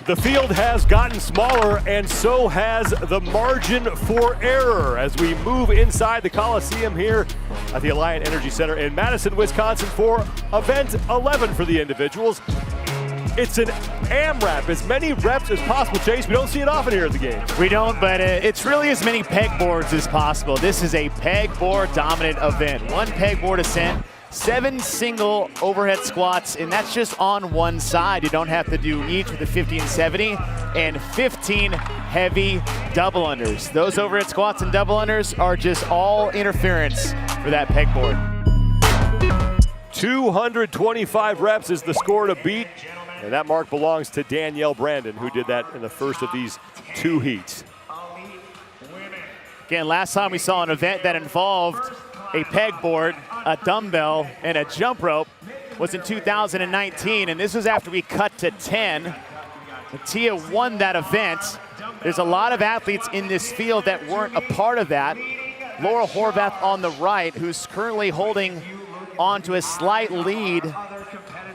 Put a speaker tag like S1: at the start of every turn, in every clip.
S1: The field has gotten smaller, and so has the margin for error as we move inside the Coliseum here at the Alliant Energy Center in Madison, Wisconsin for event 11 for the individuals. It's an AMRAP, as many reps as possible, Chase. We don't see it often here at the games.
S2: We don't, but it's really as many pegboards as possible. This is a pegboard dominant event. 1 pegboard ascent, 7 single overhead squats, and that's just on one side. You don't have to do each with the 50 and 70, and 15 heavy double unders. Those overhead squats and double unders are just all interference for that pegboard.
S1: 225 reps is the score to beat, and that mark belongs to Danielle Brandon, who did that in the first of these 2 heats.
S2: Again, last time we saw an event that involved a pegboard, a dumbbell, and a jump rope was in 2019, and this was after we cut to 10. Tia won that event. There's a lot of athletes in this field that weren't a part of that. Laura Horvath on the right, who's currently holding on to a slight lead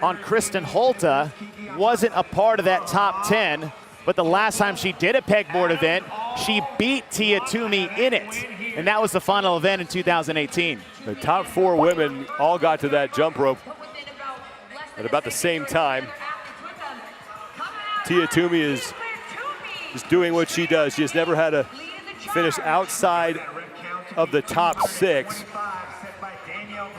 S2: on Kristen Holta, wasn't a part of that top 10, but the last time she did a pegboard event, she beat Tia Toomey in it. And that was the final event in 2018.
S1: The top 4 women all got to that jump rope at about the same time. Tia Toomey is just doing what she does. She has never had to finish outside of the top 6.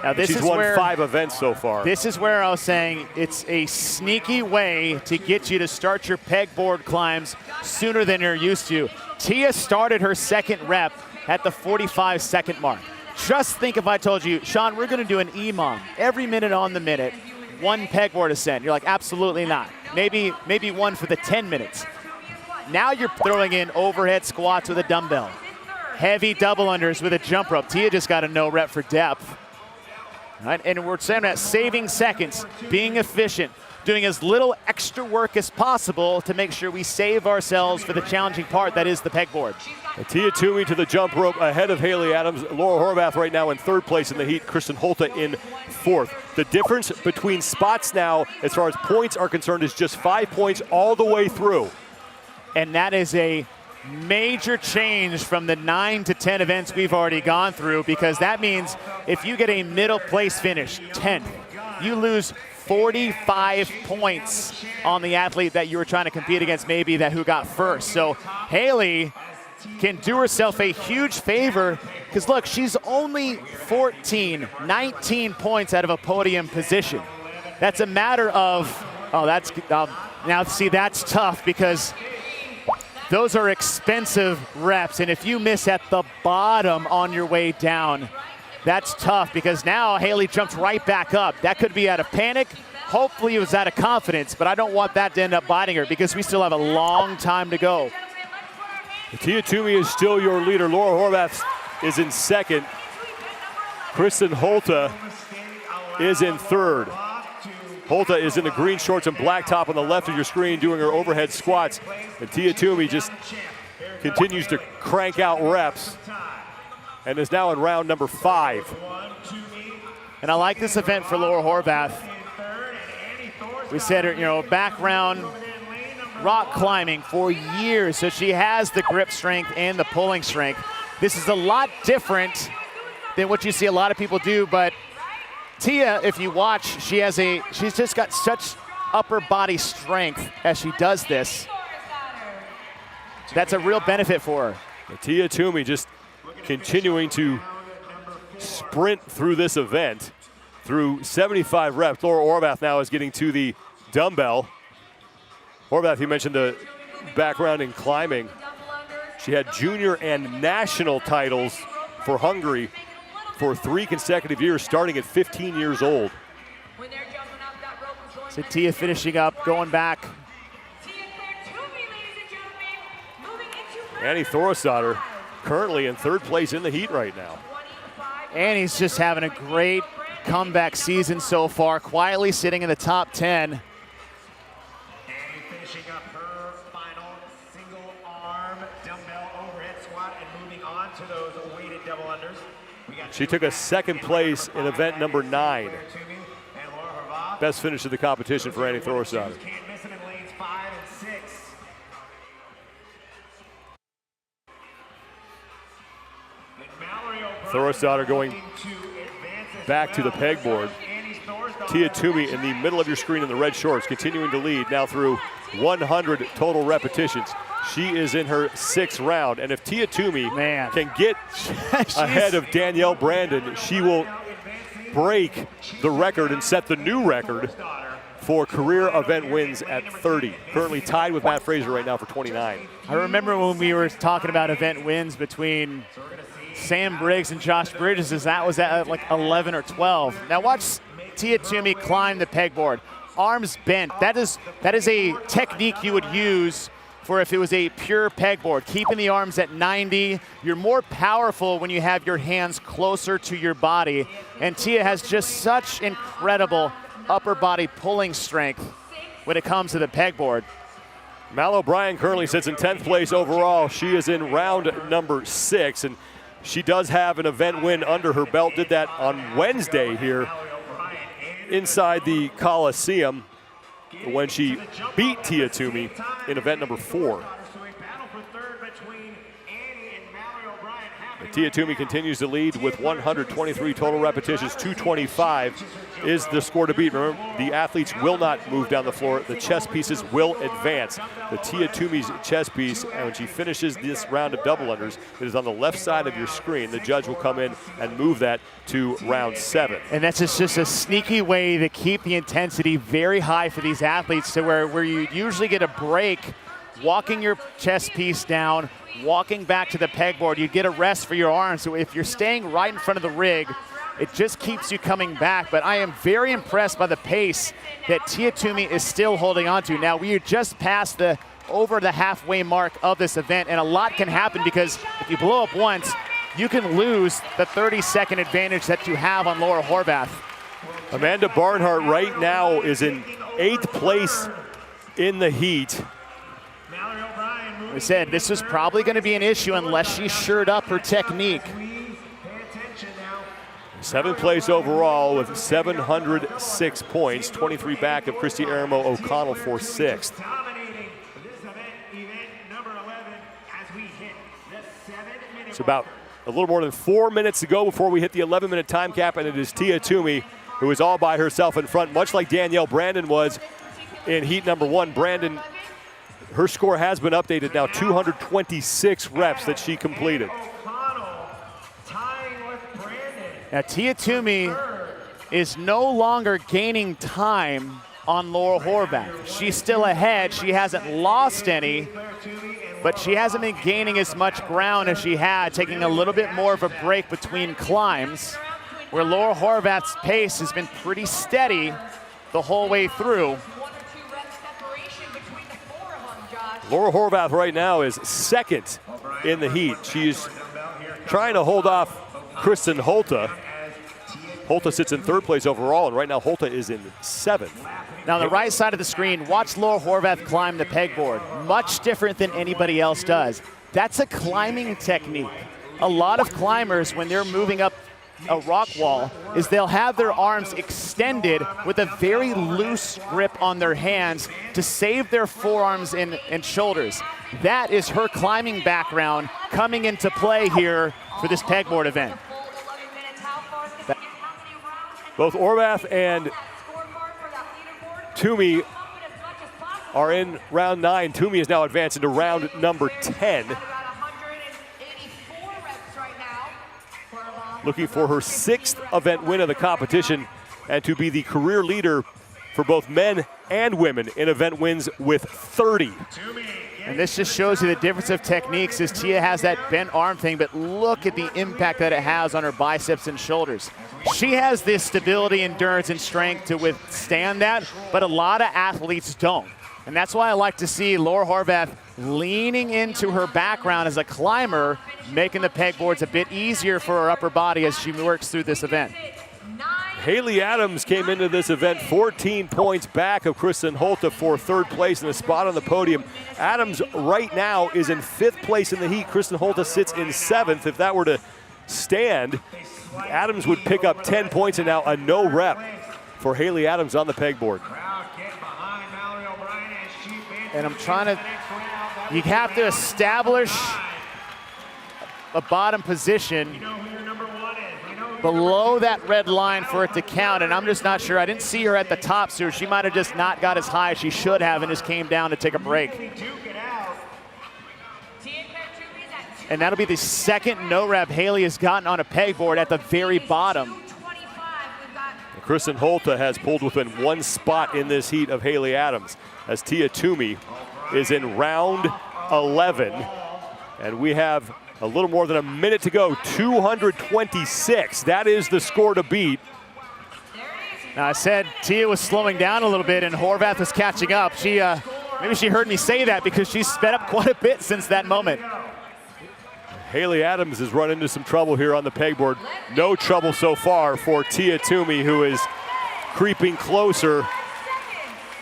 S2: Now
S1: she's won 5 events so far.
S2: This is where I was saying it's a sneaky way to get you to start your pegboard climbs sooner than you're used to. Tia started her 2nd rep at the 45-second mark. Just think if I told you, Sean, we're gonna do an EMOM every minute on the minute, 1 pegboard ascent. You're like, absolutely not. Maybe 1 for the 10 minutes. Now you're throwing in overhead squats with a dumbbell, heavy double unders with a jump rope. Tia just got a no rep for depth. Right? And we're saying that saving seconds, being efficient, doing as little extra work as possible to make sure we save ourselves for the challenging part that is the pegboard.
S1: Tia Toomey to the jump rope ahead of Haley Adams. Laura Horvath right now in 3rd place in the heat. Kristen Holta in 4th. The difference between spots now, as far as points are concerned, is just 5 points all the way through.
S2: And that is a major change from the 9 to 10 events we've already gone through, because that means if you get a middle place finish, 10th, you lose 45 points on the athlete that you were trying to compete against, maybe that who got first. So Haley can do herself a huge favor, because look, she's only 19 points out of a podium position. That's a matter of, now see, that's tough, because those are expensive reps, and if you miss at the bottom on your way down, that's tough, because now Haley jumps right back up. That could be out of panic. Hopefully it was out of confidence, but I don't want that to end up biting her, because we still have a long time to go.
S1: Tia Toomey is still your leader. Laura Horvath is in 2nd. Kristen Holta is in 3rd. Holta is in the green shorts and black top on the left of your screen doing her overhead squats. And Tia Toomey just continues to crank out reps and is now in round number 5.
S2: And I like this event for Laura Horvath. We said her, background rock climbing for years, so she has the grip strength and the pulling strength. This is a lot different than what you see a lot of people do, but Tia, if you watch, she's just got such upper body strength as she does this. That's a real benefit for her.
S1: Tia Toomey just continuing to sprint through this event through 75 reps. Laura Horvath now is getting to the dumbbell. Horvath, you mentioned the background in climbing. She had junior and national titles for Hungary for 3 consecutive years, starting at 15 years old.
S2: So Tia finishing up, going back.
S1: Annie Thorisdottir currently in 3rd place in the heat right now.
S2: Annie's just having a great comeback season so far, quietly sitting in the top 10.
S3: Annie finishing up her final single arm dumbbell overhead squat and moving on to those weighted double unders.
S1: She took a 2nd place in event number 9. Best finish of the competition for Annie Thorisdottir.
S3: Can't miss them in lanes 5 and 6.
S1: Thorisdottir going back to the pegboard. Tia Toomey in the middle of your screen in the red shorts, continuing to lead now through 100 total repetitions. She is in her 6th round, and if Tia Toomey can get ahead of Danielle Brandon, she will break the record and set the new record for career event wins at 30. Currently tied with Matt Fraser right now for 29.
S2: I remember when we were talking about event wins between Sam Briggs and Josh Bridges, that was at like 11 or 12. Now watch Tia Toomey climb the pegboard. Arms bent. That is a technique you would use for if it was a pure pegboard. Keeping the arms at 90. You're more powerful when you have your hands closer to your body. And Tia has just such incredible upper body pulling strength when it comes to the pegboard.
S1: Mal O'Brien currently sits in 10th place overall. She is in round number 6, and she does have an event win under her belt. Did that on Wednesday here inside the Coliseum when she beat Tia Toomey in event number 4. And Tia Toomey continues to lead with 123 total repetitions. 225 is the score to beat. Remember, the athletes will not move down the floor. The chess pieces will advance. The Tia Toomey's chess piece, and when she finishes this round of double unders, it is on the left side of your screen. The judge will come in and move that to round 7.
S2: And that's just a sneaky way to keep the intensity very high for these athletes, to where you usually get a break walking your chess piece down, walking back to the pegboard. You get a rest for your arms. So if you're staying right in front of the rig, it just keeps you coming back. But I am very impressed by the pace that Tia Toomey is still holding on to. Now, we are just past over the halfway mark of this event, and a lot can happen, because if you blow up once, you can lose the 30-second advantage that you have on Laura Horvath.
S1: Amanda Barnhart right now is in 8th place in the heat.
S2: I said this was probably going to be an issue unless she shored up her technique.
S1: 7th place overall with 706 points, 23 back of Christy Aramo O'Connell for 6th. It's about a little more than 4 minutes to go before we hit the 11-minute time cap, and it is Tia Toomey who is all by herself in front, much like Danielle Brandon was in heat number 1. Brandon, her score has been updated now, 226 reps that she completed.
S2: Now, Tia Toomey is no longer gaining time on Laura Horvath. She's still ahead. She hasn't lost any, but she hasn't been gaining as much ground as she had, taking a little bit more of a break between climbs, where Laura Horvath's pace has been pretty steady the whole way through.
S1: Laura Horvath right now is 2nd in the heat. She's trying to hold off Kristen Holta. Holta sits in 3rd place overall, and right now Holta is in 7th.
S2: Now on the right side of the screen, watch Laura Horvath climb the pegboard. Much different than anybody else does. That's a climbing technique. A lot of climbers, when they're moving up a rock wall, is they'll have their arms extended with a very loose grip on their hands to save their forearms and shoulders. That is her climbing background coming into play here for this pegboard event.
S1: Both Horvath and Toomey are in round 9. Toomey is now advanced into round number 10. Looking for her 6th event win of the competition, and to be the career leader for both men and women in event wins with 30.
S2: And this just shows you the difference of techniques, as Tia has that bent arm thing, but look at the impact that it has on her biceps and shoulders. She has this stability, endurance, and strength to withstand that, but a lot of athletes don't. And that's why I like to see Laura Horvath leaning into her background as a climber, making the pegboards a bit easier for her upper body as she works through this event.
S1: Haley Adams came into this event 14 points back of Kristen Holta for 3rd place and a spot on the podium. Adams right now is in 5th place in the heat. Kristen Holta sits in 7th. If that were to stand, Adams would pick up 10 points, and now a no rep for Haley Adams on the pegboard.
S2: And I'm trying to, you have to establish a bottom position below that red line for it to count, and I'm just not sure. I didn't see her at the top, so she might have just not got as high as she should have and just came down to take a break. And that'll be the second no rep Haley has gotten on a pegboard at the very bottom.
S1: Kristen Holta has pulled within one spot in this heat of Haley Adams as Tia Toomey is in round 11. And we have a little more than a minute to go, 226. That is the score to beat.
S2: Now I said Tia was slowing down a little bit and Horvath was catching up. Maybe she heard me say that because she's sped up quite a bit since that moment.
S1: Haley Adams has run into some trouble here on the pegboard. No trouble so far for Tia Toomey, who is creeping closer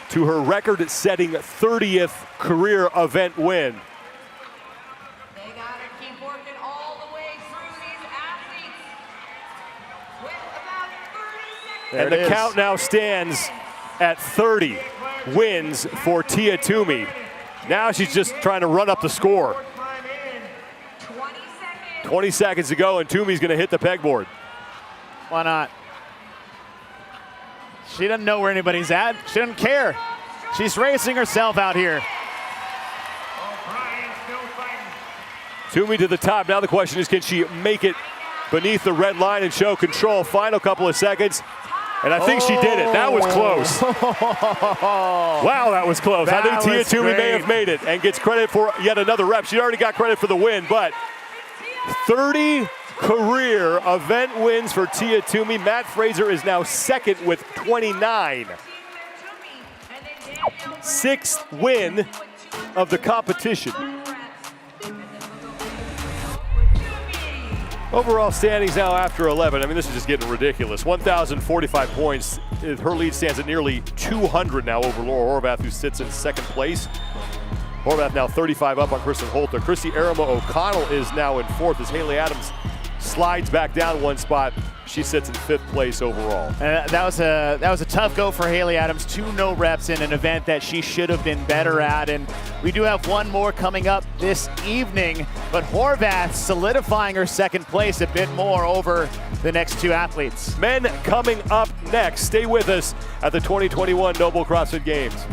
S1: to her record-setting 30th career event win.
S4: They gotta keep working all the way through these athletes with about 30 seconds.
S1: And the count now stands at 30 wins for Tia Toomey. Now she's just trying to run up the score. 20 seconds to go, and Toomey's going to hit the pegboard.
S2: Why not? She doesn't know where anybody's at. She doesn't care. She's racing herself out here.
S1: Toomey to the top. Now the question is, can she make it beneath the red line and show control? Final couple of seconds. And I think she did it. That was close. Wow, that was close. I think Tia Toomey may have made it and gets credit for yet another rep. She already got credit for the win, but 30 career event wins for Tia Toomey. Matt Fraser is now second with 29. Sixth win of the competition. Overall standings now after 11. I mean, this is just getting ridiculous. 1,045 points. Her lead stands at nearly 200 now over Laura Horvath, who sits in second place. Horvath now 35 up on Kristen Holter. Christy Aramo O'Connell is now in fourth as Haley Adams slides back down one spot. She sits in fifth place overall.
S2: That was a tough go for Haley Adams. 2 no reps in an event that she should have been better at. And we do have one more coming up this evening, but Horvath solidifying her second place a bit more over the next 2 athletes.
S1: Men coming up next. Stay with us at the 2021 NOBULL CrossFit Games.